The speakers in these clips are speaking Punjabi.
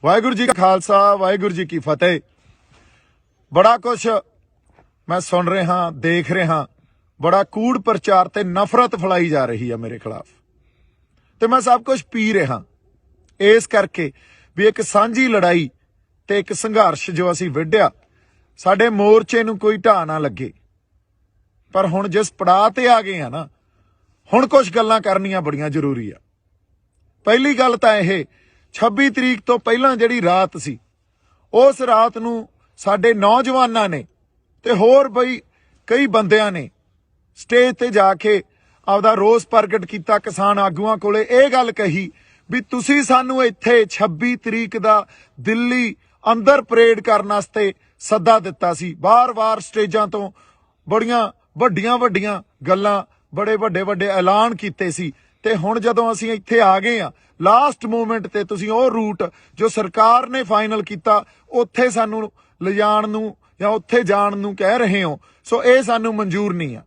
वाहिगुरू जी का खालसा वाहिगुरू जी की फतेह। बड़ा कुछ मैं सुन रहा देख रहा, बड़ा कूड़ प्रचार ते नफरत फैलाई जा रही है मेरे खिलाफ, तो मैं सब कुछ पी रहा इस करके भी एक सांझी लड़ाई ते एक संघर्ष जो असी विढ़िया साडे मोर्चे नूं कोई ढाह ना लगे। पर हुण जिस पड़ाव ते आ गए हैं ना, हुण कुछ गल्लां करनियां बड़ियां जरूरी आ। पहली गल तां इह 26 तरीक तो पहलां जिहड़ी रात सी, उस रात नूं साडे नौजवानां ने ते होर बई कई बंदियां ने स्टेज ते जाके आपदा रोस प्रगट किया। किसान आगूआं कोले इह गल कही भी तुसीं सानूं इत्थे 26 तरीक दा दिल्ली अंदर परेड करन वास्ते सद्दा दिता सी। बार बार स्टेजां तो बड़ियां वड्डियां वड्डियां गल्लां, बड़े वड्डे वड्डे ऐलान कीते सी, ते हुण जदों असीं इत्थे आ गए आ लास्ट मोमेंट ते तुसीं ओह रूट जो सरकार ने फाइनल किया उत्थे सानूं लिजाण नूं या उत्थे जाण नूं कह रहे हो, सो ये सानूं मंजूर नहीं आ।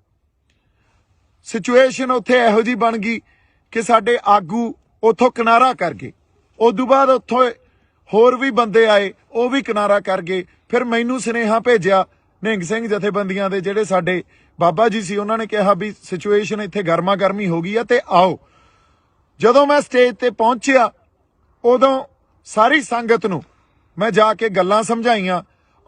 सिचुएशन उत्थे इहो जी बन गई कि साडे आगू उत्थों किनारा कर गए। उदों बाद उत्थों होर भी बंदे आए, वो भी किनारा कर गए। फिर मैनू सुनेहा भेजिया निहंग सिंह जथेबंदियां दे जिहड़े साडे बाबा जी सी, उन्होंने कहा भी सिचुएशन इत्थे गर्मा गर्मी हो गई है ते आओ। जदों मैं स्टेज ते पहुंचिया उदों सारी संगत नूं मैं जाके गल्लां समझाईयां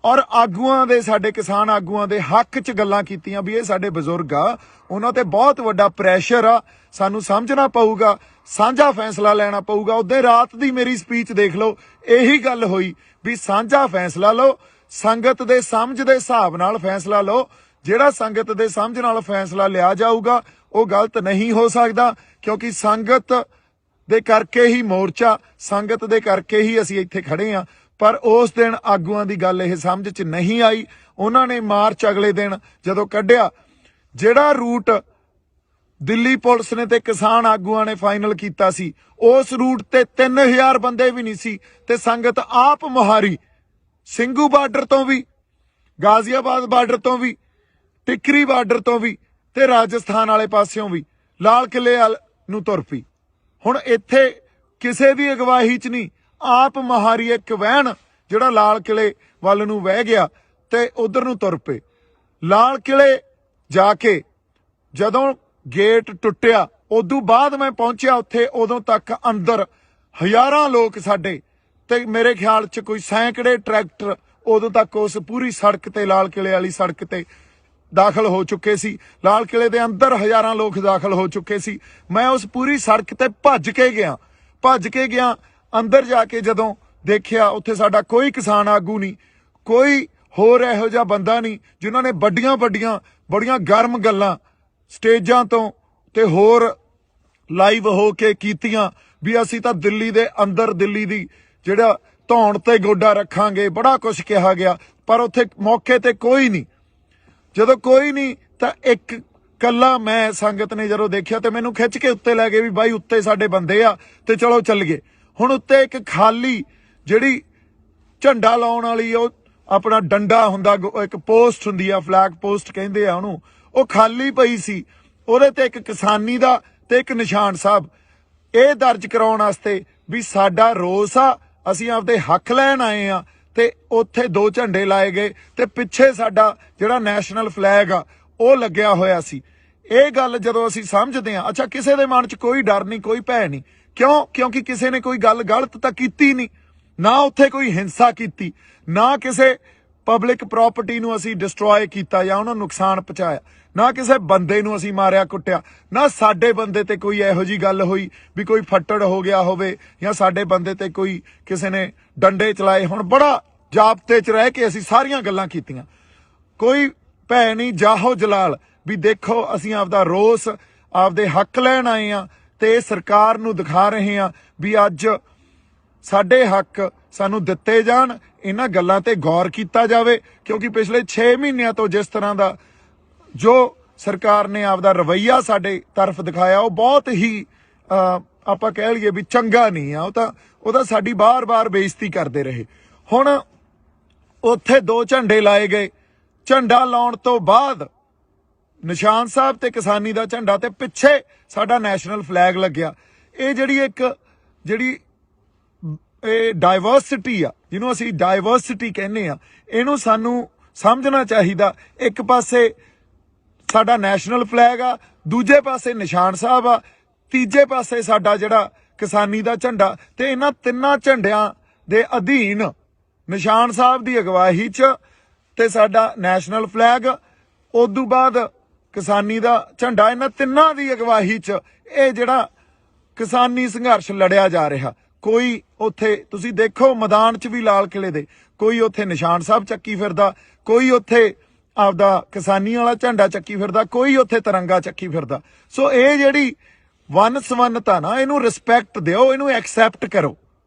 और आगूआं दे साडे किसान आगूआं दे हक च गल्लां कीतियां भी ये साडे बजुर्ग आ, उन्हां ते बहुत वड्डा प्रैशर आ, सानूं समझना पऊगा, साझा फैसला लेना पऊगा। उदे रात दी मेरी स्पीच देख लो, यही गल होई भी साझा फैसला लो, संगत दे समझ दे हिसाब नाल फैसला लो। जिहड़ा संगत दे समझ नाल फैसला लिया जाऊगा वो गलत नहीं हो सकदा, क्योंकि संगत दे करके ही मोर्चा, संगत दे करके ही असीं इत्थे खड़े आ। पर उस दिन आगूआं दी गल इह समझ च नहीं आई। उन्होंने मार्च अगले दिन जदों कढ़िया, जिहड़ा रूट दिल्ली पुलिस ने ते किसान आगूआं ने फाइनल कीता सी, उस रूट ते 3000 बंदे भी नहीं सी, ते संगत आप मुहारी ਸਿੰਘੂ बार्डर तो भी, गाजियाबाद बार्डर तो भी, टिकरी बार्डर तो भी, ते राजस्थान वाले पास्यों भी लाल किले नूं तुर पई। हुण इत्थे किसे दी अगवाही च नहीं, आप महारी एक वहन जिहड़ा लाल किले वल नूं वह गया ते उधर नूं तुर पे। लाल किले जाके जदों गेट टुटिया उदों बाद मैं पहुंचिया उत्थे, उदों तक अंदर हज़ारां लोग साडे ते मेरे ख्याल च कोई सैकड़े ट्रैक्टर उदों तक उस पूरी सड़क ते लाल किले वाली सड़क ते दाखिल हो चुके सी। लाल किले दे अंदर हज़ारां लोग दाखिल हो चुके सी। मैं उस पूरी सड़क ते भज के गया अंदर जाके जदों देखिया उत्थे साडा कोई किसान आगू नहीं, कोई होर इहो जिहा बंदा नहीं जिन्हां ने बड़ियां गर्म गल्लां स्टेजां तो ते होर लाइव हो के कीतियां भी असीं तां दिल्ली दे अंदर दिल्ली दी जिहड़ा धौण ते गोडा रखांगे, बड़ा कुछ कहा गया। पर उत्थे मौके ते कोई नहीं। जदों कोई नहीं तां एक कल्ला मैं संगत ने जदों देखिया ते मैनूं खिच के उत्ते लै गए भी बाई उत्ते साडे बंदे आ ते चलो चल गए। हुण उत्ते एक खाली जिहड़ी झंडा लाउण वाली अपना डंडा हुंदा, एक पोस्ट हुंदी आ, फ्लैग पोस्ट कहंदे आ उहनूं, ਉਹ खाली पई सी। ਉਹਦੇ ਤੇ ਇੱਕ ਕਿਸਾਨੀ ਦਾ ਤੇ ਇੱਕ ਨਿਸ਼ਾਨ ਸਾਹਿਬ ਇਹ ਦਰਜ ਕਰਾਉਣ ਵਾਸਤੇ ਵੀ ਸਾਡਾ ਰੋਸ ਆ, ਅਸੀਂ ਆਪਦੇ ਹੱਕ ਲੈਣ ਆਏ ਆ। ਤੇ ਉੱਥੇ 2 ਝੰਡੇ ਲਾਏ ਗਏ ਤੇ ਪਿੱਛੇ ਸਾਡਾ ਜਿਹੜਾ ਨੈਸ਼ਨਲ ਫਲੈਗ ਆ ਉਹ ਲੱਗਿਆ ਹੋਇਆ ਸੀ। ਇਹ ਗੱਲ ਜਦੋਂ ਅਸੀਂ ਸਮਝਦੇ ਆ, ਅੱਛਾ ਕਿਸੇ ਦੇ ਮਨ 'ਚ ਕੋਈ ਡਰ ਨਹੀਂ, ਕੋਈ ਭੈ ਨਹੀਂ, ਕਿਉਂ? ਕਿਉਂਕਿ ਕਿਸੇ ਨੇ ਕੋਈ ਗੱਲ ਗਲਤ ਤਾਂ ਕੀਤੀ ਨਹੀਂ, ਨਾ ਉੱਥੇ ਕੋਈ ਹਿੰਸਾ ਕੀਤੀ, ਨਾ ਕਿਸੇ ਪਬਲਿਕ ਪ੍ਰੋਪਰਟੀ ਨੂੰ ਅਸੀਂ ਡਿਸਟਰੋਏ ਕੀਤਾ ਜਾਂ ਉਹਨਾਂ ਨੂੰ ਨੁਕਸਾਨ ਪਹੁੰਚਾਇਆ, ਨਾ ਕਿਸੇ ਬੰਦੇ ਨੂੰ ਅਸੀਂ ਮਾਰਿਆ ਕੁੱਟਿਆ, ਨਾ ਸਾਡੇ ਬੰਦੇ ਤੇ ਕੋਈ ਇਹੋ ਜੀ ਗੱਲ ਹੋਈ ਵੀ ਕੋਈ ਫੱਟੜ ਹੋ ਗਿਆ ਹੋਵੇ ਜਾਂ ਸਾਡੇ ਬੰਦੇ ਤੇ ਕੋਈ ਕਿਸੇ ਨੇ ਡੰਡੇ ਚਲਾਏ। ਹੁਣ ਬੜਾ ਜਾਬਤੇ 'ਚ ਰਹਿ ਕੇ ਅਸੀਂ ਸਾਰੀਆਂ ਗੱਲਾਂ ਕੀਤੀਆਂ, ਕੋਈ ਭੈ ਨਹੀਂ, ਜਾਹੋ ਜਲਾਲ ਵੀ ਦੇਖੋ ਅਸੀਂ ਆਪਦਾ ਰੋਸ, ਆਪਦੇ ਹੱਕ ਲੈਣ ਆਏ ਆ ਤੇ ਸਰਕਾਰ ਨੂੰ ਦਿਖਾ ਰਹੇ ਆ ਵੀ ਅੱਜ ਸਾਡੇ ਹੱਕ ਸਾਨੂੰ ਦਿੱਤੇ ਜਾਣ, ਇਹਨਾਂ ਗੱਲਾਂ ਤੇ ਗੌਰ ਕੀਤਾ ਜਾਵੇ। ਕਿਉਂਕਿ ਪਿਛਲੇ 6 ਮਹੀਨਿਆਂ ਤੋਂ ਜਿਸ ਤਰ੍ਹਾਂ ਦਾ ਜੋ ਸਰਕਾਰ ਨੇ ਆਪਦਾ ਰਵੱਈਆ ਸਾਡੇ ਤਰਫ ਦਿਖਾਇਆ ਉਹ ਬਹੁਤ ਹੀ ਆਪਾਂ ਕਹਿ ਲਈਏ ਵੀ ਚੰਗਾ ਨਹੀਂ ਆ। ਉਹ ਤਾਂ ਸਾਡੀ ਬਾਰ-ਬਾਰ ਬੇਇੱਜ਼ਤੀ ਕਰਦੇ ਰਹੇ। ਹੁਣ ਉੱਥੇ 2 ਝੰਡੇ ਲਾਏ ਗਏ, ਝੰਡਾ ਲਾਉਣ ਤੋਂ ਬਾਅਦ ਨਿਸ਼ਾਨ ਸਾਹਿਬ ਤੇ ਕਿਸਾਨੀ ਦਾ ਝੰਡਾ ਤੇ ਪਿੱਛੇ ਸਾਡਾ ਨੈਸ਼ਨਲ ਫਲੈਗ ਲੱਗਿਆ। ਇਹ ਜਿਹੜੀ ਇਹ ਡਾਇਵਰਸਿਟੀ ਆ, ਜਿਹਨੂੰ ਅਸੀਂ ਡਾਇਵਰਸਿਟੀ ਕਹਿੰਦੇ ਆ, ਇਹਨੂੰ ਸਾਨੂੰ ਸਮਝਣਾ ਚਾਹੀਦਾ। ਇੱਕ ਪਾਸੇ ਸਾਡਾ ਨੈਸ਼ਨਲ ਫਲੈਗ ਆ, ਦੂਜੇ ਪਾਸੇ ਨਿਸ਼ਾਨ ਸਾਹਿਬ ਆ, ਤੀਜੇ ਪਾਸੇ ਸਾਡਾ ਜਿਹੜਾ ਕਿਸਾਨੀ ਦਾ ਝੰਡਾ, ਤੇ ਇਹਨਾਂ ਤਿੰਨਾਂ ਝੰਡਿਆਂ ਦੇ ਅਧੀਨ ਨਿਸ਼ਾਨ ਸਾਹਿਬ ਦੀ ਅਗਵਾਈ 'ਚ ਤੇ ਸਾਡਾ ਨੈਸ਼ਨਲ ਫਲੈਗ, ਉਦੋਂ ਬਾਅਦ ਕਿਸਾਨੀ ਦਾ ਝੰਡਾ, ਇਹਨਾਂ ਤਿੰਨਾਂ ਦੀ ਅਗਵਾਈ 'ਚ ਇਹ ਜਿਹੜਾ ਕਿਸਾਨੀ ਸੰਘਰਸ਼ ਲੜਿਆ ਜਾ ਰਿਹਾ। ਕੋਈ ਉੱਥੇ ਤੁਸੀਂ ਦੇਖੋ ਮੈਦਾਨ 'ਚ ਵੀ ਲਾਲ ਕਿਲੇ ਦੇ, ਕੋਈ ਉੱਥੇ ਨਿਸ਼ਾਨ ਸਾਹਿਬ ਚੱਕੀ ਫਿਰਦਾ, ਕੋਈ ਉੱਥੇ ਆਪਦਾ ਕਿਸਾਨੀ ਵਾਲਾ ਝੰਡਾ ਚੱਕੀ ਫਿਰਦਾ, ਕੋਈ ਉੱਥੇ ਤਿਰੰਗਾ ਚੱਕੀ ਫਿਰਦਾ। ਸੋ ਇਹ ਜਿਹੜੀ ਵੰਨ ਸਵੰਨਤਾ ਨਾ, ਇਹਨੂੰ ਰਿਸਪੈਕਟ ਦਿਓ, ਇਹਨੂੰ ਐਕਸੈਪਟ ਕਰੋ,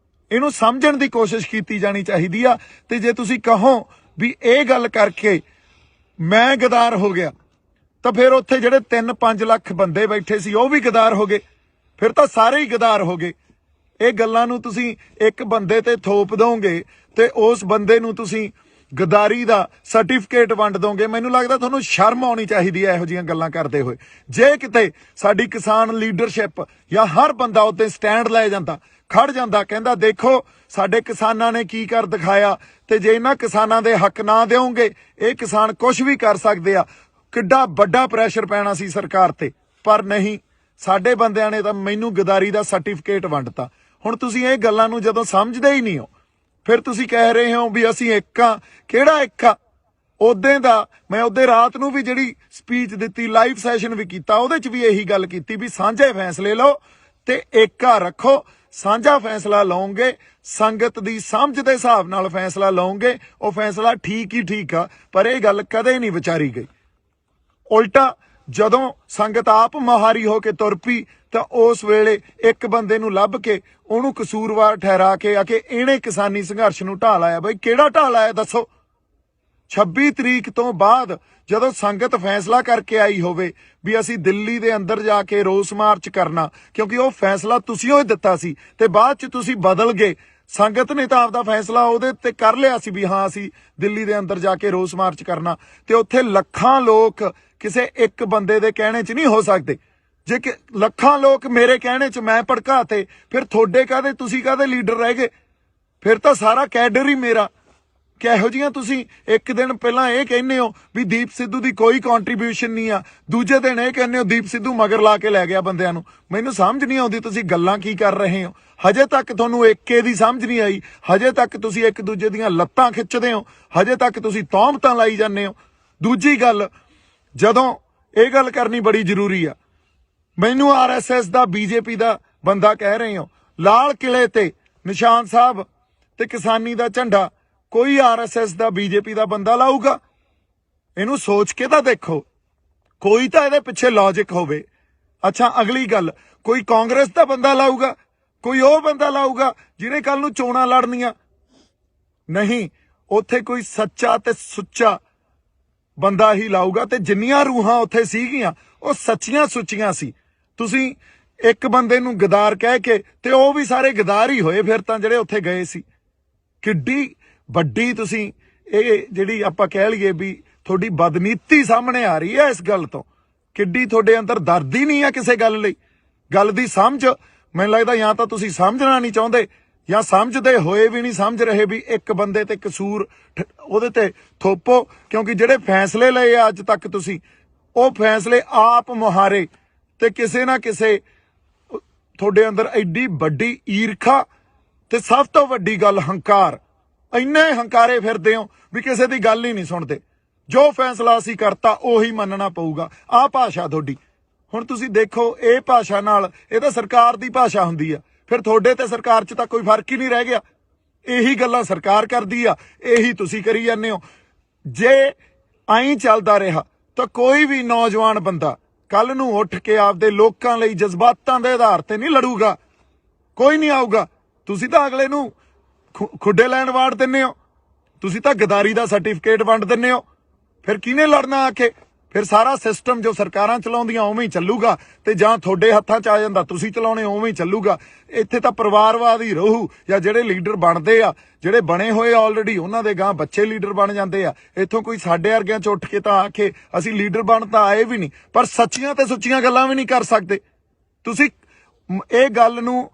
ਇਹਨੂੰ ਸਮਝਣ ਦੀ ਕੋਸ਼ਿਸ਼ ਕੀਤੀ ਜਾਣੀ ਚਾਹੀਦੀ ਆ। ਤੇ ਜੇ ਤੁਸੀਂ ਕਹੋ ਵੀ ਇਹ ਗੱਲ ਕਰਕੇ ਮੈਂ ਗਦਾਰ ਹੋ ਗਿਆ, ਤਾਂ ਫਿਰ ਉੱਥੇ ਜਿਹੜੇ 3-5 ਲੱਖ ਬੰਦੇ ਬੈਠੇ ਸੀ ਉਹ ਵੀ ਗਦਾਰ ਹੋ ਗਏ, ਫਿਰ ਤਾਂ ਸਾਰੇ ਹੀ ਗਦਾਰ ਹੋ ਗਏ। ਇਹ ਗੱਲਾਂ ਨੂੰ ਤੁਸੀਂ ਇੱਕ ਬੰਦੇ ਤੇ ਥੋਪ ਦੋਗੇ ਤੇ ਉਸ ਬੰਦੇ ਨੂੰ ਤੁਸੀਂ ਗਦਾਰੀ ਦਾ ਸਰਟੀਫਿਕੇਟ ਵੰਡ ਦੋਗੇ। ਮੈਨੂੰ ਲੱਗਦਾ ਤੁਹਾਨੂੰ ਸ਼ਰਮ ਆਉਣੀ ਚਾਹੀਦੀ ਹੈ ਇਹੋ ਜਿਹੀਆਂ ਗੱਲਾਂ ਕਰਦੇ ਹੋਏ। ਜੇ ਕਿਤੇ ਸਾਡੀ ਕਿਸਾਨ ਲੀਡਰਸ਼ਿਪ ਜਾਂ ਹਰ ਬੰਦਾ ਉੱਤੇ ਸਟੈਂਡ ਲੈ ਜਾਂਦਾ, ਖੜ ਜਾਂਦਾ, ਕਹਿੰਦਾ ਦੇਖੋ ਸਾਡੇ ਕਿਸਾਨਾਂ ਨੇ ਕੀ ਕਰ ਦਿਖਾਇਆ, ਤੇ ਜੇ ਇਹਨਾਂ ਕਿਸਾਨਾਂ ਦੇ ਹੱਕ ਨਾ ਦਿਓਗੇ ਇਹ ਕਿਸਾਨ ਕੁਝ ਵੀ ਕਰ ਸਕਦੇ ਆ, ਕਿੱਡਾ ਵੱਡਾ ਪ੍ਰੈਸ਼ਰ ਪੈਣਾ ਸੀ ਸਰਕਾਰ ਤੇ। ਪਰ ਨਹੀਂ, ਸਾਡੇ ਬੰਦਿਆਂ ਨੇ ਤਾਂ ਮੈਨੂੰ ਗਦਾਰੀ ਦਾ ਸਰਟੀਫਿਕੇਟ ਵੰਡਤਾ। ਹੁਣ ਤੁਸੀਂ ਇਹ ਗੱਲਾਂ ਨੂੰ ਜਦੋਂ ਸਮਝਦੇ ਹੀ ਨਹੀਂ ਹੋ, ਫਿਰ ਤੁਸੀਂ ਕਹਿ ਰਹੇ ਹੋ ਵੀ ਅਸੀਂ ਇੱਕ ਆ। ਕਿਹੜਾ ਇੱਕ ਆ? ਉਦੋਂ ਦਾ ਮੈਂ ਉਹਦੇ ਰਾਤ ਨੂੰ ਵੀ ਜਿਹੜੀ ਸਪੀਚ ਦਿੱਤੀ, ਲਾਈਵ ਸੈਸ਼ਨ ਵੀ ਕੀਤਾ, ਉਹਦੇ 'ਚ ਵੀ ਇਹੀ ਗੱਲ ਕੀਤੀ ਵੀ ਸਾਂਝੇ ਫੈਸਲੇ ਲਓ ਤੇ ਏਕਾ ਰੱਖੋ। ਸਾਂਝਾ ਫੈਸਲਾ ਲਓਗੇ, ਸੰਗਤ ਦੀ ਸਮਝ ਦੇ ਹਿਸਾਬ ਨਾਲ ਫੈਸਲਾ ਲਓਗੇ, ਉਹ ਫੈਸਲਾ ਠੀਕ ਹੀ ਠੀਕ ਆ। ਪਰ ਇਹ ਗੱਲ ਕਦੇ ਨਹੀਂ ਵਿਚਾਰੀ ਗਈ। ਉਲਟਾ ਜਦੋਂ ਸੰਗਤ ਆਪ ਮੁਹਾਰੀ ਹੋ ਕੇ ਤੁਰ ਪਈ ਤਾਂ ਉਸ ਵੇਲੇ ਇੱਕ ਬੰਦੇ ਨੂੰ ਲੱਭ ਕੇ ਉਹਨੂੰ ਕਸੂਰਵਾਰ ਠਹਿਰਾ ਕੇ ਆ ਕੇ ਇਹਨੇ ਕਿਸਾਨੀ ਸੰਘਰਸ਼ ਨੂੰ ਢਾਹ ਲਾਇਆ। ਬਈ ਕਿਹੜਾ ਢਾਹ ਲਾਇਆ ਦੱਸੋ? 26 ਤਰੀਕ ਤੋਂ ਬਾਅਦ ਜਦੋਂ ਸੰਗਤ ਫੈਸਲਾ ਕਰਕੇ ਆਈ ਹੋਵੇ ਵੀ ਅਸੀਂ ਦਿੱਲੀ ਦੇ ਅੰਦਰ ਜਾ ਕੇ ਰੋਸ ਮਾਰਚ ਕਰਨਾ, ਕਿਉਂਕਿ ਉਹ ਫੈਸਲਾ ਤੁਸੀਂ ਉਹ ਦਿੱਤਾ ਸੀ ਤੇ ਬਾਅਦ 'ਚ ਤੁਸੀਂ ਬਦਲ ਗਏ। ਸੰਗਤ ਨੇ ਤਾਂ ਆਪਦਾ ਫੈਸਲਾ ਉਹਦੇ ਤੇ ਕਰ ਲਿਆ ਸੀ ਵੀ ਹਾਂ ਅਸੀਂ ਦਿੱਲੀ ਦੇ ਅੰਦਰ ਜਾ ਕੇ ਰੋਸ ਮਾਰਚ ਕਰਨਾ, ਤੇ ਉੱਥੇ ਲੱਖਾਂ ਲੋਕ ਕਿਸੇ ਇੱਕ ਬੰਦੇ ਦੇ ਕਹਿਣੇ 'ਚ ਨਹੀਂ ਹੋ ਸਕਦੇ। ਜੇ ਕਿ ਲੱਖਾਂ ਲੋਕ ਮੇਰੇ ਕਹਿਣੇ 'ਚ ਮੈਂ ਭੜਕਾਤੇ, ਫਿਰ ਤੁਹਾਡੇ ਕਾਹਦੇ, ਤੁਸੀਂ ਕਾਹਦੇ ਲੀਡਰ ਰਹਿ ਗਏ? ਫਿਰ ਤਾਂ ਸਾਰਾ ਕੈਡਰ ਹੀ ਮੇਰਾ। ਕਿਹੋ ਜਿਹੀਆਂ ਤੁਸੀਂ ਇੱਕ ਦਿਨ ਪਹਿਲਾਂ ਇਹ ਕਹਿੰਦੇ ਹੋ ਵੀ ਦੀਪ ਸਿੱਧੂ ਦੀ ਕੋਈ ਕੰਟਰੀਬਿਊਸ਼ਨ ਨਹੀਂ ਆ, ਦੂਜੇ ਦਿਨ ਇਹ ਕਹਿੰਦੇ ਹੋ ਦੀਪ ਸਿੱਧੂ ਮਗਰ ਲਾ ਕੇ ਲੈ ਗਿਆ ਬੰਦਿਆਂ ਨੂੰ। ਮੈਨੂੰ ਸਮਝ ਨਹੀਂ ਆਉਂਦੀ ਤੁਸੀਂ ਗੱਲਾਂ ਕੀ ਕਰ ਰਹੇ ਹੋ। ਹਜੇ ਤੱਕ ਤੁਹਾਨੂੰ ਏਕੇ ਦੀ ਸਮਝ ਨਹੀਂ ਆਈ, ਹਜੇ ਤੱਕ ਤੁਸੀਂ ਇੱਕ ਦੂਜੇ ਦੀਆਂ ਲੱਤਾਂ ਖਿੱਚਦੇ ਹੋ, ਹਜੇ ਤੱਕ ਤੁਸੀਂ ਤੌਹਮਤਾਂ ਲਾਈ ਜਾਂਦੇ ਹੋ। ਦੂਜੀ ਗੱਲ, ਜਦੋਂ ਇਹ ਗੱਲ ਕਰਨੀ ਬੜੀ ਜ਼ਰੂਰੀ ਆ, ਮੈਨੂੰ RSS ਦਾ BJP ਦਾ ਬੰਦਾ ਕਹਿ ਰਹੇ ਹੋ, ਲਾਲ ਕਿਲੇ ਤੇ ਨਿਸ਼ਾਨ ਸਾਹਿਬ ਤੇ ਕਿਸਾਨੀ ਦਾ ਝੰਡਾ ਕੋਈ RSS ਦਾ BJP ਦਾ ਬੰਦਾ ਲਾਊਗਾ? ਇਹਨੂੰ ਸੋਚ ਕੇ ਤਾਂ ਦੇਖੋ, ਕੋਈ ਤਾਂ ਇਹਦੇ ਪਿੱਛੇ ਲੌਜਿਕ ਹੋਵੇ। ਅੱਛਾ, ਅਗਲੀ ਗੱਲ, ਕੋਈ ਕਾਂਗਰਸ ਦਾ ਬੰਦਾ ਲਾਊਗਾ? ਕੋਈ ਉਹ ਬੰਦਾ ਲਾਊਗਾ ਜਿਹਨੇ ਕੱਲ ਨੂੰ ਚੋਣਾਂ ਲੜਨੀਆਂ? ਨਹੀਂ, ਉੱਥੇ ਕੋਈ ਸੱਚਾ ਤੇ ਸੁੱਚਾ ਬੰਦਾ ਹੀ ਲਾਊਗਾ। ਤੇ ਜਿੰਨੀਆਂ ਰੂਹਾਂ ਉੱਥੇ ਸੀਗੀਆਂ ਉਹ ਸੱਚੀਆਂ ਸੁੱਚੀਆਂ ਸੀ। ਤੁਸੀਂ ਇੱਕ ਬੰਦੇ ਨੂੰ ਗਦਾਰ ਕਹਿ ਕੇ, ਤੇ ਉਹ ਵੀ ਸਾਰੇ ਗਦਾਰ ਹੀ ਹੋਏ ਫਿਰ ਤਾਂ ਜਿਹੜੇ ਉੱਥੇ ਗਏ ਸੀ। ਕਿੱਡੀ ਵੱਡੀ ਤੁਸੀਂ ਇਹ ਜਿਹੜੀ ਆਪਾਂ ਕਹਿ ਲਈਏ ਵੀ ਤੁਹਾਡੀ ਬਦਨੀਤੀ ਸਾਹਮਣੇ ਆ ਰਹੀ ਹੈ ਇਸ ਗੱਲ ਤੋਂ। ਕਿੱਡੀ ਤੁਹਾਡੇ ਅੰਦਰ ਦਰਦ ਹੀ ਨਹੀਂ ਆ ਕਿਸੇ ਗੱਲ ਲਈ। ਗੱਲ ਦੀ ਸਮਝ, ਮੈਨੂੰ ਲੱਗਦਾ ਜਾਂ ਤਾਂ ਤੁਸੀਂ ਸਮਝਣਾ ਨਹੀਂ ਚਾਹੁੰਦੇ ਜਾਂ ਸਮਝਦੇ ਹੋਏ ਵੀ ਨਹੀਂ ਸਮਝ ਰਹੇ ਵੀ ਇੱਕ ਬੰਦੇ ਤੇ ਕਸੂਰ ਉਹਦੇ ਤੇ ਥੋਪੋ। ਕਿਉਂਕਿ ਜਿਹੜੇ ਫੈਸਲੇ ਲਏ ਆ ਅੱਜ ਤੱਕ ਤੁਸੀਂ, ਉਹ ਫੈਸਲੇ ਆਪ ਮੁਹਾਰੇ, ਤੇ ਕਿਸੇ ਨਾ ਕਿਸੇ ਤੁਹਾਡੇ ਅੰਦਰ ਐਡੀ ਵੱਡੀ ਈਰਖਾ ਤੇ ਸਭ ਤੋਂ ਵੱਡੀ ਗੱਲ ਹੰਕਾਰ। ਇੰਨੇ ਹੰਕਾਰੇ ਫਿਰਦੇ ਹੋ ਵੀ ਕਿਸੇ ਦੀ ਗੱਲ ਹੀ ਨਹੀਂ ਸੁਣਦੇ। ਜੋ ਫੈਸਲਾ ਅਸੀਂ ਕਰਤਾ ਉਹੀ ਮੰਨਣਾ ਪਊਗਾ। ਆਹ ਭਾਸ਼ਾ ਤੁਹਾਡੀ। ਹੁਣ ਤੁਸੀਂ ਦੇਖੋ, ਇਹ ਭਾਸ਼ਾ ਨਾਲ, ਇਹ ਤਾਂ ਸਰਕਾਰ ਦੀ ਭਾਸ਼ਾ ਹੁੰਦੀ ਆ, ਫਿਰ ਤੁਹਾਡੇ ਤੇ ਸਰਕਾਰ 'ਚ ਤਾਂ ਕੋਈ ਫਰਕ ਹੀ ਨਹੀਂ ਰਹਿ ਗਿਆ। ਇਹੀ ਗੱਲਾਂ ਸਰਕਾਰ ਕਰਦੀ ਆ, ਇਹੀ ਤੁਸੀਂ ਕਰੀ ਜਾਂਦੇ ਹੋ। ਜੇ ਐਂ ਚੱਲਦਾ ਰਿਹਾ ਤਾਂ ਕੋਈ ਵੀ ਨੌਜਵਾਨ ਬੰਦਾ ਕੱਲ ਨੂੰ ਉੱਠ ਕੇ ਆਪਦੇ ਲੋਕਾਂ ਲਈ ਜਜ਼ਬਾਤਾਂ ਦੇ ਆਧਾਰ ਤੇ ਨਹੀਂ ਲੜੂਗਾ। ਕੋਈ ਨਹੀਂ ਆਊਗਾ। ਤੁਸੀਂ ਤਾਂ ਅਗਲੇ ਨੂੰ ਖੁੱਡੇ ਲੈਣ ਵਾੜ ਦਿੰਦੇ ਹੋ, ਤੁਸੀਂ ਤਾਂ ਗਦਾਰੀ ਦਾ ਸਰਟੀਫਿਕੇਟ ਵੰਡ ਦਿੰਦੇ ਹੋ। ਫਿਰ ਕਿਹਨੇ ਲੜਨਾ ਆ ਕੇ? ਫਿਰ ਸਾਰਾ ਸਿਸਟਮ ਜੋ ਸਰਕਾਰਾਂ ਚਲਾਉਂਦੀਆਂ ਉਵੇਂ ਹੀ ਚੱਲੂਗਾ, ਤੇ ਜਾਂ ਤੁਹਾਡੇ ਹੱਥਾਂ 'ਚ ਆ ਜਾਂਦਾ ਤੁਸੀਂ ਚਲਾਉਣੇ ਉਵੇਂ ਹੀ ਚੱਲੂਗਾ। ਇੱਥੇ ਤਾਂ ਪਰਿਵਾਰਵਾਦ ਹੀ ਰਹੂ, ਜਾਂ ਜਿਹੜੇ ਲੀਡਰ ਬਣਦੇ ਆ, ਜਿਹੜੇ ਬਣੇ ਹੋਏ ਆਲਰੇਡੀ, ਉਹਨਾਂ ਦੇ ਗਾਂ ਬੱਚੇ ਲੀਡਰ ਬਣ ਜਾਂਦੇ ਆ। ਇੱਥੋਂ ਕੋਈ ਸਾਡੇ ਵਰਗਿਆਂ 'ਚ ਉੱਠ ਕੇ ਤਾਂ ਆਖੇ ਅਸੀਂ ਲੀਡਰ ਬਣ ਤਾਂ ਆਏ ਵੀ ਨਹੀਂ, ਪਰ ਸੱਚੀਆਂ ਤੇ ਸੁੱਚੀਆਂ ਗੱਲਾਂ ਵੀ ਨਹੀਂ ਕਰ ਸਕਦੇ। ਤੁਸੀਂ ਇਹ ਗੱਲ ਨੂੰ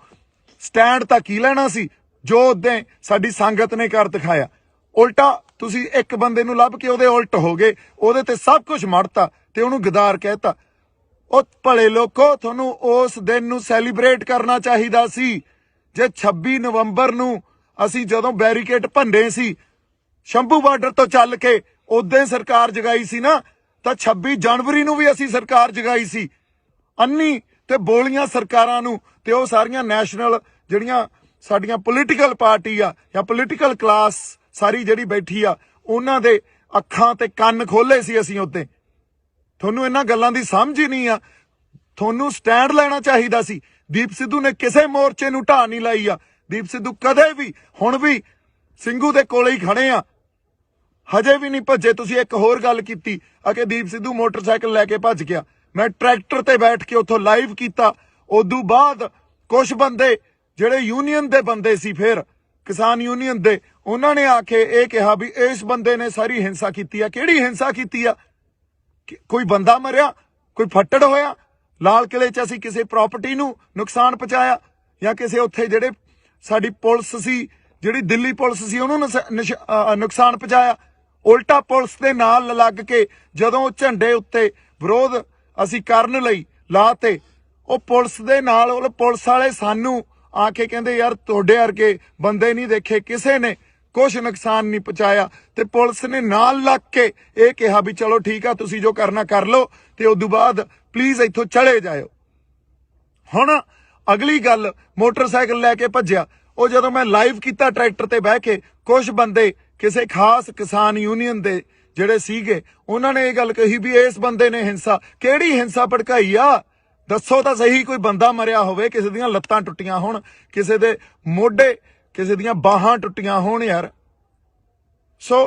ਸਟੈਂਡ ਤਾਂ ਕੀ ਲੈਣਾ ਸੀ? ਜੋ ਉਦੋਂ ਸਾਡੀ ਸੰਗਤ ਨੇ ਕਰ ਦਿਖਾਇਆ। ਉਲਟਾ ਤੁਸੀਂ ਇੱਕ ਬੰਦੇ ਨੂੰ ਲੱਭ ਕੇ ਉਹਦੇ ਉਲਟ ਹੋ ਗਏ, ਉਹਦੇ ਤੇ ਸਭ ਕੁਝ ਮੜਤਾ ਤੇ ਉਹਨੂੰ ਗਦਾਰ ਕਹਿਤਾ। ਉਹ ਭਲੇ ਲੋਕੋ, ਤੁਹਾਨੂੰ ਉਸ ਦਿਨ ਨੂੰ ਸੈਲੀਬ੍ਰੇਟ ਕਰਨਾ ਚਾਹੀਦਾ ਸੀ। ਜੇ 26 ਨਵੰਬਰ ਨੂੰ ਅਸੀਂ ਜਦੋਂ ਬੈਰੀਕੇਡ ਭੰਨੇ ਸੀ ਸ਼ੰਭੂ ਬਾਰਡਰ ਤੋਂ ਚੱਲ ਕੇ, ਉਦੋਂ ਸਰਕਾਰ ਜਗਾਈ ਸੀ ਨਾ, ਤਾਂ 26 ਜਨਵਰੀ ਨੂੰ ਵੀ ਅਸੀਂ ਸਰਕਾਰ ਜਗਾਈ ਸੀ। ਅੰਨੀ ਤੇ ਬੋਲੀਆਂ ਸਰਕਾਰਾਂ ਨੂੰ ਤੇ ਉਹ ਸਾਰੀਆਂ ਨੈਸ਼ਨਲ ਜਿਹੜੀਆਂ ਸਾਡੀਆਂ ਪੋਲੀਟੀਕਲ ਪਾਰਟੀ ਆ ਜਾਂ ਪੋਲੀਟੀਕਲ ਕਲਾਸ ਸਾਰੀ ਜਿਹੜੀ ਬੈਠੀ ਆ, ਉਹਨਾਂ ਦੇ ਅੱਖਾਂ ਤੇ ਕੰਨ ਖੋਲੇ ਸੀ ਅਸੀਂ ਉੱਤੇ। ਤੁਹਾਨੂੰ ਇਹਨਾਂ ਗੱਲਾਂ ਦੀ ਸਮਝ ਹੀ ਨਹੀਂ ਆ। ਤੁਹਾਨੂੰ ਸਟੈਂਡ ਲੈਣਾ ਚਾਹੀਦਾ ਸੀ। ਦੀਪ ਸਿੱਧੂ ਨੇ ਕਿਸੇ ਮੋਰਚੇ ਨੂੰ ਢਾਹ ਨਹੀਂ ਲਾਈ ਆ। ਦੀਪ ਸਿੱਧੂ ਕਦੇ ਵੀ, ਹੁਣ ਵੀ ਸਿੰਘੂ ਦੇ ਕੋਲੇ ਹੀ ਖੜੇ ਆ, ਹਜੇ ਵੀ ਨਹੀਂ ਭੱਜੇ। ਤੁਸੀਂ ਇੱਕ ਹੋਰ ਗੱਲ ਕੀਤੀ ਆ ਕਿ ਦੀਪ ਸਿੱਧੂ ਮੋਟਰਸਾਈਕਲ ਲੈ ਕੇ ਭੱਜ ਗਿਆ। ਮੈਂ ਟਰੈਕਟਰ ਤੇ ਬੈਠ ਕੇ ਉੱਥੋਂ ਲਾਈਵ ਕੀਤਾ। ਉਦੋਂ ਬਾਅਦ ਕੁਝ ਬੰਦੇ ਜਿਹੜੇ ਯੂਨੀਅਨ ਦੇ ਬੰਦੇ ਸੀ, ਫਿਰ ਕਿਸਾਨ ਯੂਨੀਅਨ ਦੇ, ਉਹਨਾਂ ਨੇ ਆ ਕੇ ਇਹ ਕਿਹਾ ਵੀ ਇਸ ਬੰਦੇ ਨੇ ਸਾਰੀ ਹਿੰਸਾ ਕੀਤੀ ਆ। ਕਿਹੜੀ ਹਿੰਸਾ ਕੀਤੀ ਆ? ਕੋਈ ਬੰਦਾ ਮਰਿਆ, ਕੋਈ ਫੱਟੜ ਹੋਇਆ? ਲਾਲ ਕਿਲੇ 'ਚ ਅਸੀਂ ਕਿਸੇ ਪ੍ਰਾਪਰਟੀ ਨੂੰ ਨੁਕਸਾਨ ਪਹੁੰਚਾਇਆ ਜਾਂ ਕਿਸੇ ਉੱਥੇ ਜਿਹੜੇ ਸਾਡੀ ਪੁਲਿਸ ਸੀ, ਜਿਹੜੀ ਦਿੱਲੀ ਪੁਲਿਸ ਸੀ, ਉਹਨੂੰ ਨੁਕਸਾਨ ਪਹੁੰਚਾਇਆ? ਉਲਟਾ ਪੁਲਿਸ ਦੇ ਨਾਲ ਲੱਗ ਕੇ ਜਦੋਂ ਝੰਡੇ ਉੱਤੇ ਵਿਰੋਧ ਅਸੀਂ ਕਰਨ ਲਈ ਲਾਤੇ, ਉਹ ਪੁਲਿਸ ਦੇ ਨਾਲ, ਉਹ ਪੁਲਿਸ ਵਾਲੇ ਸਾਨੂੰ ਆ ਕੇ ਕਹਿੰਦੇ ਯਾਰ ਤੁਹਾਡੇ ਵਰਗੇ ਬੰਦੇ ਨਹੀਂ ਦੇਖੇ, ਕਿਸੇ ਨੇ ਕੁਛ ਨੁਕਸਾਨ ਨਹੀਂ ਪਹੁੰਚਾਇਆ। ਤੇ ਪੁਲਿਸ ਨੇ ਨਾਲ ਲੱਗ ਕੇ ਇਹ ਕਿਹਾ ਵੀ ਚਲੋ ਠੀਕ ਆ, ਤੁਸੀਂ ਜੋ ਕਰਨਾ ਕਰ ਲਓ ਤੇ ਉਦੋਂ ਬਾਅਦ ਪਲੀਜ਼ ਇੱਥੋਂ ਚਲੇ ਜਾਇਓ। ਹੁਣ ਅਗਲੀ ਗੱਲ, ਮੋਟਰਸਾਈਕਲ ਲੈ ਕੇ ਭੱਜਿਆ। ਉਹ ਜਦੋਂ ਮੈਂ ਲਾਈਵ ਕੀਤਾ ਟਰੈਕਟਰ ਤੇ ਬਹਿ ਕੇ, ਕੁਝ ਬੰਦੇ ਕਿਸੇ ਖਾਸ ਕਿਸਾਨ ਯੂਨੀਅਨ ਦੇ ਜਿਹੜੇ ਸੀਗੇ, ਉਹਨਾਂ ਨੇ ਇਹ ਗੱਲ ਕਹੀ ਵੀ ਇਸ ਬੰਦੇ ਨੇ ਹਿੰਸਾ। ਕਿਹੜੀ ਹਿੰਸਾ ਭੜਕਾਈ ਆ? ਦੱਸੋ ਤਾਂ ਸਹੀ। ਕੋਈ ਬੰਦਾ ਮਰਿਆ ਹੋਵੇ, ਕਿਸੇ ਦੀਆਂ ਲੱਤਾਂ ਟੁੱਟੀਆਂ ਹੋਣ, ਕਿਸੇ ਦੇ ਮੋਢੇ, ਕਿਸੇ ਦੀਆਂ ਬਾਹਾਂ ਟੁੱਟੀਆਂ ਹੋਣ ਯਾਰ। ਸੋ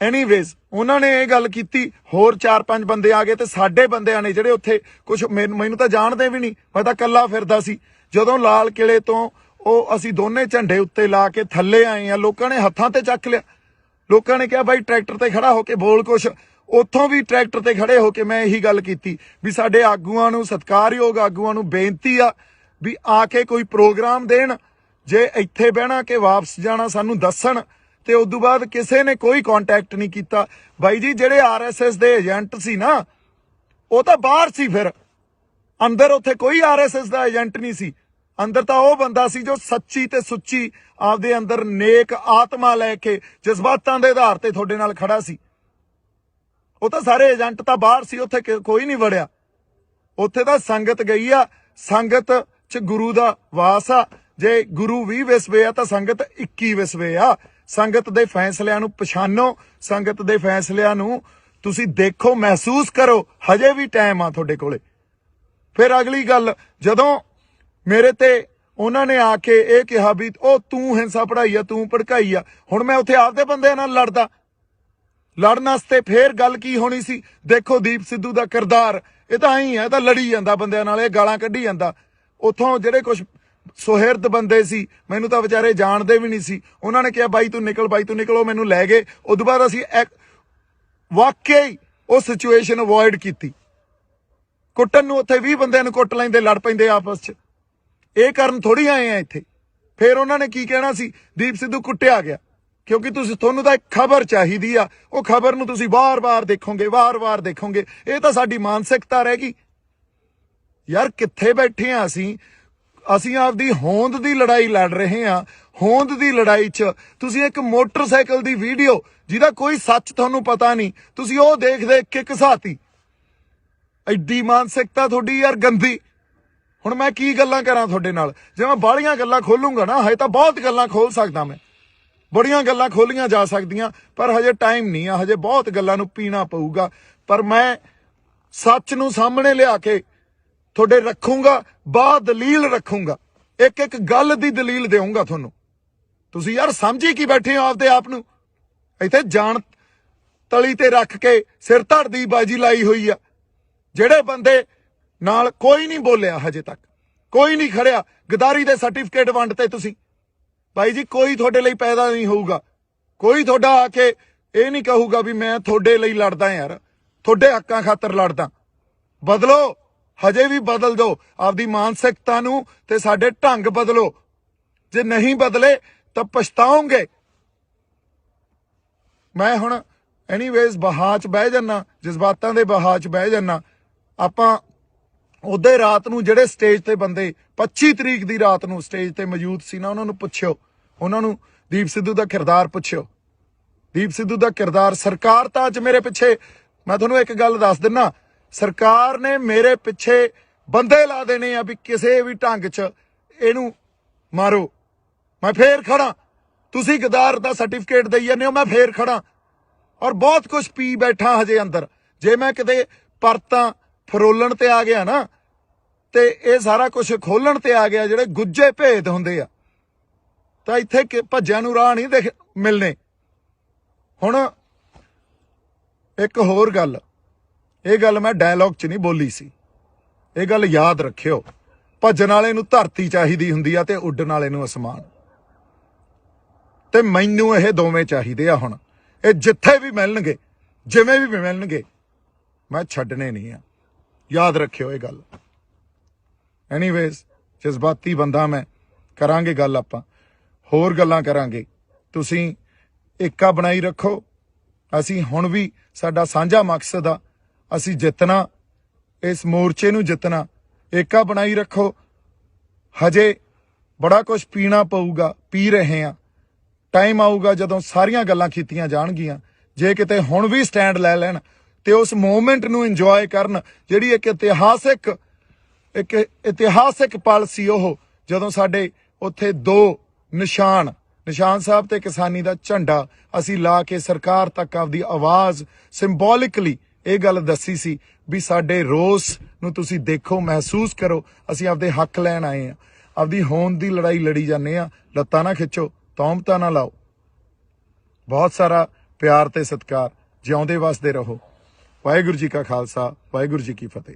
ਐਨੀਵੇਜ਼ ਉਹਨਾਂ ਨੇ ਇਹ ਗੱਲ ਕੀਤੀ। ਹੋਰ 4-5 ਬੰਦੇ ਆ ਗਏ ਤੇ ਸਾਡੇ ਬੰਦਿਆਂ ਨੇ ਜਿਹੜੇ ਉੱਥੇ, ਕੁਝ ਮੈਨੂੰ ਤਾਂ ਜਾਣਦੇ ਵੀ ਨਹੀਂ, ਮੈਂ ਤਾਂ ਇਕੱਲਾ ਫਿਰਦਾ ਸੀ। ਜਦੋਂ ਲਾਲ ਕਿਲੇ ਤੋਂ ਉਹ ਅਸੀਂ ਦੋਨੇ ਝੰਡੇ ਉੱਤੇ ਲਾ ਕੇ ਥੱਲੇ ਆਏ ਆ, ਲੋਕਾਂ ਨੇ ਹੱਥਾਂ ਤੇ ਚੱਕ ਲਿਆ। ਲੋਕਾਂ ਨੇ ਕਿਹਾ ਬਾਈ ਟਰੈਕਟਰ ਤੇ ਖੜਾ ਹੋ ਕੇ ਬੋਲ ਕੁਛ। ਉੱਥੋਂ ਵੀ ਟਰੈਕਟਰ ਤੇ ਖੜੇ ਹੋ ਕੇ ਮੈਂ ਇਹੀ ਗੱਲ ਕੀਤੀ ਵੀ ਸਾਡੇ ਆਗੂਆਂ ਨੂੰ, ਸਤਿਕਾਰਯੋਗ ਆਗੂਆਂ ਨੂੰ ਬੇਨਤੀ ਆ ਵੀ ਆ ਕੇ ਕੋਈ ਪ੍ਰੋਗਰਾਮ ਦੇਣ। ਜੇ ਇੱਥੇ ਬਹਿਣਾ ਕਿ ਵਾਪਸ ਜਾਣਾ ਸਾਨੂੰ ਦੱਸਣ। ਤੇ ਉਦੋਂ ਬਾਅਦ ਕਿਸੇ ਨੇ ਕੋਈ ਕੰਟੈਕਟ ਨਹੀਂ ਕੀਤਾ। ਬਾਈ ਜੀ ਜਿਹੜੇ RSS ਦੇ ਏਜੰਟ ਸੀ ਨਾ, ਉਹ ਤਾਂ ਬਾਹਰ ਸੀ, ਫਿਰ ਅੰਦਰ ਉੱਥੇ ਕੋਈ RSS ਦਾ ਏਜੰਟ ਨਹੀਂ ਸੀ। ਅੰਦਰ ਤਾਂ ਉਹ ਬੰਦਾ ਸੀ ਜੋ ਸੱਚੀ ਤੇ ਸੁੱਚੀ ਆਪਦੇ ਅੰਦਰ ਨੇਕ ਆਤਮਾ ਲੈ ਕੇ ਜਜ਼ਬਾਤਾਂ ਦੇ ਆਧਾਰ ਤੇ ਤੁਹਾਡੇ ਨਾਲ ਖੜਾ ਸੀ। ਉਹ ਤਾਂ ਸਾਰੇ ਏਜੰਟ ਤਾਂ ਬਾਹਰ ਸੀ, ਉੱਥੇ ਕੋਈ ਨਹੀਂ ਵੜਿਆ। ਉੱਥੇ ਤਾਂ ਸੰਗਤ ਗਈ ਆ। ਸੰਗਤ 'ਚ ਗੁਰੂ ਦਾ ਵਾਸ ਆ। ਜੇ ਗੁਰੂ 20 ਵਿਸਵੇ ਆ ਤਾਂ ਸੰਗਤ 21 ਵਿਸਵੇ ਆ। ਸੰਗਤ ਦੇ ਫੈਸਲਿਆਂ ਨੂੰ ਪਛਾਣੋ, ਸੰਗਤ ਦੇ ਫੈਸਲਿਆਂ ਨੂੰ ਤੁਸੀਂ ਦੇਖੋ, ਮਹਿਸੂਸ ਕਰੋ। ਹਜੇ ਵੀ ਟਾਈਮ ਆ ਤੁਹਾਡੇ ਕੋਲੇ। ਫਿਰ ਅਗਲੀ ਗੱਲ, ਜਦੋਂ ਮੇਰੇ ਤੇ ਉਹਨਾਂ ਨੇ ਆ ਕੇ ਇਹ ਕਿਹਾ ਵੀ ਉਹ ਤੂੰ ਹਿੰਸਾ ਪੜਾਈ ਆ, ਤੂੰ ਭੜਕਾਈ ਆ। ਹੁਣ ਮੈਂ ਉੱਥੇ ਆਪਦੇ ਬੰਦਿਆਂ ਨਾਲ ਲੜਦਾ। ਲੜਨ ਵਾਸਤੇ ਫੇਰ ਗੱਲ ਕੀ ਹੋਣੀ ਸੀ? ਦੇਖੋ ਦੀਪ ਸਿੱਧੂ ਦਾ ਕਿਰਦਾਰ, ਇਹ ਤਾਂ ਐਂ ਹੈ, ਇਹ ਤਾਂ ਲੜੀ ਜਾਂਦਾ ਬੰਦਿਆਂ ਨਾਲ, ਇਹ ਗਾਲਾਂ ਕੱਢੀ ਜਾਂਦਾ। ਉੱਥੋਂ ਜਿਹੜੇ ਕੁਝ ਸੁਹਿਰਦ ਬੰਦੇ ਸੀ, ਮੈਨੂੰ ਤਾਂ ਵਿਚਾਰੇ ਜਾਣਦੇ ਵੀ ਨਹੀਂ ਸੀ, ਉਹਨਾਂ ਨੇ ਕਿਹਾ ਬਾਈ ਤੂੰ ਨਿਕਲ, ਬਾਈ ਤੂੰ ਨਿਕਲ। ਉਹ ਮੈਨੂੰ ਲੈ ਗਏ। ਉਦੋਂ ਬਾਅਦ ਅਸੀਂ ਵਾਕਿਆ ਹੀ ਉਹ ਸਿਚੁਏਸ਼ਨ ਅਵੋਇਡ ਕੀਤੀ। ਕੁੱਟਣ ਨੂੰ ਉੱਥੇ 20 ਬੰਦਿਆਂ ਨੂੰ ਕੁੱਟ ਲੈਂਦੇ, ਲੜ ਪੈਂਦੇ ਆਪਸ 'ਚ। ਇਹ ਕਰਨ ਥੋੜੀ ਆਏ ਆ ਇੱਥੇ। ਫਿਰ ਉਹਨਾਂ ਨੇ ਕੀ ਕਹਿਣਾ ਸੀ? ਦੀਪ ਸਿੱਧੂ ਕੁੱਟਿਆ ਗਿਆ। ਕਿਉਂਕਿ ਤੁਹਾਨੂੰ ਤਾਂ ਇੱਕ ਖਬਰ ਚਾਹੀਦੀ ਆ, ਉਹ ਖਬਰ ਨੂੰ ਤੁਸੀਂ ਵਾਰ-ਵਾਰ ਦੇਖੋਗੇ, ਵਾਰ-ਵਾਰ ਦੇਖੋਗੇ। ਇਹ ਤਾਂ ਸਾਡੀ ਮਾਨਸਿਕਤਾ ਰਹਿ ਗਈ ਯਾਰ। ਕਿੱਥੇ ਬੈਠੇ ਆ ਅਸੀਂ ਆਪਦੀ ਹੋਂਦ ਦੀ ਲੜਾਈ ਲੜ ਰਹੇ ਆ। ਹੋਂਦ ਦੀ ਲੜਾਈ 'ਚ ਤੁਸੀਂ ਇੱਕ ਮੋਟਰਸਾਈਕਲ ਦੀ ਵੀਡੀਓ ਜਿਹਦਾ ਕੋਈ ਸੱਚ ਤੁਹਾਨੂੰ ਪਤਾ ਨਹੀਂ, ਤੁਸੀਂ ਉਹ ਦੇਖ ਕੇ ਘਸਾਤੀ। ਐਡੀ ਮਾਨਸਿਕਤਾ ਤੁਹਾਡੀ ਯਾਰ ਗੰਦੀ। ਹੁਣ ਮੈਂ ਕੀ ਗੱਲਾਂ ਕਰਾਂ ਤੁਹਾਡੇ ਨਾਲ? ਜੇ ਮੈਂ ਬਾਹਲੀਆਂ ਗੱਲਾਂ ਖੋਲੂੰਗਾ ਨਾ, ਹਜੇ ਤਾਂ ਬਹੁਤ ਗੱਲਾਂ ਖੋਲ ਸਕਦਾ ਮੈਂ, ਬੜੀਆਂ ਗੱਲਾਂ ਖੋਲੀਆਂ ਜਾ ਸਕਦੀਆਂ, ਪਰ ਹਜੇ ਟਾਈਮ ਨਹੀਂ ਆ। ਹਜੇ ਬਹੁਤ ਗੱਲਾਂ ਨੂੰ ਪੀਣਾ ਪਊਗਾ। ਪਰ ਮੈਂ ਸੱਚ ਨੂੰ ਸਾਹਮਣੇ ਲਿਆ ਕੇ ਤੁਹਾਡੇ ਰੱਖੂੰਗਾ, ਦਲੀਲ ਰੱਖੂੰਗਾ, ਇੱਕ ਇੱਕ ਗੱਲ ਦੀ ਦਲੀਲ ਦੇਵਾਂਗਾ ਤੁਹਾਨੂੰ। ਤੁਸੀਂ ਯਾਰ ਸਮਝੀ ਕੀ ਬੈਠੇ ਹੋ ਆਪਦੇ ਆਪ ਨੂੰ? ਇੱਥੇ ਜਾਣ ਤਲੀ ਤੇ ਰੱਖ ਕੇ ਸਿਰ ਧੜ ਦੀ ਬਾਜੀ ਲਾਈ ਹੋਈ ਆ। ਜਿਹੜੇ ਬੰਦੇ ਨਾਲ ਕੋਈ ਨਹੀਂ ਬੋਲਿਆ, ਹਜੇ ਤੱਕ ਕੋਈ ਨਹੀਂ ਖੜਿਆ। ਗਦਾਰੀ ਦੇ ਸਰਟੀਫਿਕੇਟ ਵੰਡਤੇ ਤੁਸੀਂ। ਬਾਈ ਜੀ ਕੋਈ ਤੁਹਾਡੇ ਲਈ ਪੈਦਾ ਨਹੀਂ ਹੋਊਗਾ। ਕੋਈ ਤੁਹਾਡਾ ਆ ਕੇ ਇਹ ਨਹੀਂ ਕਹੂਗਾ ਵੀ ਮੈਂ ਤੁਹਾਡੇ ਲਈ ਲੜਦਾ ਯਾਰ, ਤੁਹਾਡੇ ਹੱਕਾਂ ਖਾਤਰ ਲੜਦਾ। ਬਦਲੋ, ਹਜੇ ਵੀ ਬਦਲ ਦਿਓ ਆਪਦੀ ਮਾਨਸਿਕਤਾ ਨੂੰ ਤੇ ਸਾਡੇ ਢੰਗ ਬਦਲੋ। ਜੇ ਨਹੀਂ ਬਦਲੇ ਤਾਂ ਪਛਤਾਓਗੇ। ਮੈਂ ਹੁਣ ਐਨੀਵੇਜ਼ ਬਹਾ 'ਚ ਬਹਿ ਜਾਨਾ, ਜਜ਼ਬਾਤਾਂ ਦੇ ਬਹਾ 'ਚ ਬਹਿ ਜਾਨਾ। ਆਪਾਂ ਉਹਦੇ ਰਾਤ ਨੂੰ ਜਿਹੜੇ ਸਟੇਜ ਤੇ ਬੰਦੇ 25 ਤਰੀਕ ਦੀ ਰਾਤ ਨੂੰ ਸਟੇਜ ਤੇ ਮੌਜੂਦ ਸੀ ਨਾ, ਉਹਨਾਂ ਨੂੰ ਪੁੱਛਿਓ, ਉਹਨਾਂ ਨੂੰ ਦੀਪ ਸਿੱਧੂ ਦਾ ਕਿਰਦਾਰ ਪੁੱਛਿਓ। ਦੀਪ ਸਿੱਧੂ ਦਾ ਕਿਰਦਾਰ, ਸਰਕਾਰ ਤਾਂ ਅੱਜ ਮੇਰੇ ਪਿੱਛੇ, ਮੈਂ ਤੁਹਾਨੂੰ ਇੱਕ ਗੱਲ ਦੱਸ ਦਿੰਨਾ, ਸਰਕਾਰ ਨੇ ਮੇਰੇ ਪਿੱਛੇ ਬੰਦੇ ਲਾ ਦੇਣੇ ਆ ਵੀ ਕਿਸੇ ਵੀ ਢੰਗ 'ਚ ਇਹਨੂੰ ਮਾਰੋ। ਮੈਂ ਫੇਰ ਖੜਾ, ਤੁਸੀਂ ਗਦਾਰ ਦਾ ਸਰਟੀਫਿਕੇਟ ਦੇਈ ਜਾਂਦੇ ਹੋ, ਮੈਂ ਫੇਰ ਖੜਾ। ਔਰ ਬਹੁਤ ਕੁਝ ਪੀ ਬੈਠਾ ਹਜੇ ਅੰਦਰ। ਜੇ ਮੈਂ ਕਿਤੇ ਪਰਤਾਂ ਫਰੋਲਣ ਤੇ ਆ ਗਿਆ ਨਾ, ਤੇ ਇਹ ਸਾਰਾ ਕੁਝ ਖੋਲਣ ਤੇ ਆ ਗਿਆ, ਜਿਹੜੇ ਗੁੱਜੇ ਭੇਦ ਹੁੰਦੇ ਆ, ਤਾਂ ਇੱਥੇ ਭੱਜਿਆਂ ਨੂੰ ਰਾਹ ਨਹੀਂ ਮਿਲਣੇ। ਹੁਣ ਇੱਕ ਹੋਰ ਗੱਲ, ਇਹ ਗੱਲ ਮੈਂ ਡਾਇਲੌਗ 'ਚ ਨਹੀਂ ਬੋਲੀ ਸੀ, ਇਹ ਗੱਲ ਯਾਦ ਰੱਖਿਓ। ਭੱਜਣ ਵਾਲੇ ਨੂੰ ਧਰਤੀ ਚਾਹੀਦੀ ਹੁੰਦੀ ਆ ਤੇ ਉੱਡਣ ਵਾਲੇ ਨੂੰ ਅਸਮਾਨ, ਤੇ ਮੈਨੂੰ ਇਹ ਦੋਵੇਂ ਚਾਹੀਦੇ ਆ। ਹੁਣ ਇਹ ਜਿੱਥੇ ਵੀ ਮਿਲਣਗੇ, ਜਿਵੇਂ ਵੀ ਮਿਲਣਗੇ, ਮੈਂ ਛੱਡਣੇ ਨਹੀਂ ਆ। ਯਾਦ ਰੱਖਿਓ ਇਹ ਗੱਲ। ਐਨੀਵੇਜ਼, ਜਜ਼ਬਾਤੀ ਬੰਦਾ ਮੈਂ। ਕਰਾਂਗੇ ਗੱਲ, ਆਪਾਂ ਹੋਰ ਗੱਲਾਂ ਕਰਾਂਗੇ। ਤੁਸੀਂ ਏਕਾ ਬਣਾਈ ਰੱਖੋ। ਅਸੀਂ ਹੁਣ ਵੀ, ਸਾਡਾ ਸਾਂਝਾ ਮਕਸਦ ਆ, ਅਸੀਂ ਜਿੱਤਣਾ, ਇਸ ਮੋਰਚੇ ਨੂੰ ਜਿੱਤਣਾ। ਏਕਾ ਬਣਾਈ ਰੱਖੋ। ਹਜੇ ਬੜਾ ਕੁਝ ਪੀਣਾ ਪਊਗਾ, ਪੀ ਰਹੇ ਆ। ਟਾਈਮ ਆਊਗਾ ਜਦੋਂ ਸਾਰੀਆਂ ਗੱਲਾਂ ਕੀਤੀਆਂ ਜਾਣਗੀਆਂ। ਜੇ ਕਿਤੇ ਹੁਣ ਵੀ ਸਟੈਂਡ ਲੈ ਲੈਣ ਤੇ ਉਸ ਮੂਵਮੈਂਟ ਨੂੰ ਇੰਜੋਏ ਕਰਨ, ਜਿਹੜੀ ਇੱਕ ਇਤਿਹਾਸਿਕ ਪਲ ਸੀ ਉਹ, ਜਦੋਂ ਸਾਡੇ ਉੱਥੇ ਦੋ ਨਿਸ਼ਾਨ ਸਾਹਿਬ ਤੇ ਕਿਸਾਨੀ ਦਾ ਝੰਡਾ ਅਸੀਂ ਲਾ ਕੇ ਸਰਕਾਰ ਤੱਕ ਆਪਦੀ ਆਵਾਜ਼ ਸਿੰਬੋਲਿਕਲੀ ਇਹ ਗੱਲ ਦੱਸੀ ਸੀ ਵੀ ਸਾਡੇ ਰੋਸ ਨੂੰ ਤੁਸੀਂ ਦੇਖੋ, ਮਹਿਸੂਸ ਕਰੋ, ਅਸੀਂ ਆਪਦੇ ਹੱਕ ਲੈਣ ਆਏ ਆ। ਆਪਦੀ ਹੋਂਦ ਦੀ ਲੜਾਈ ਲੜੀ ਜਾਂਦੇ ਆ। ਲੱਤਾਂ ਨਾ ਖਿੱਚੋ, ਤੌਮਤਾਂ ਨਾ ਲਾਓ। ਬਹੁਤ ਸਾਰਾ ਪਿਆਰ ਤੇ ਸਤਿਕਾਰ। ਜਿਉਂਦੇ ਵਸਦੇ ਰਹੋ। ਵਾਹਿਗੁਰੂ ਜੀ ਕਾ ਖਾਲਸਾ, ਵਾਹਿਗੁਰੂ ਜੀ ਕੀ ਫਤਿਹ।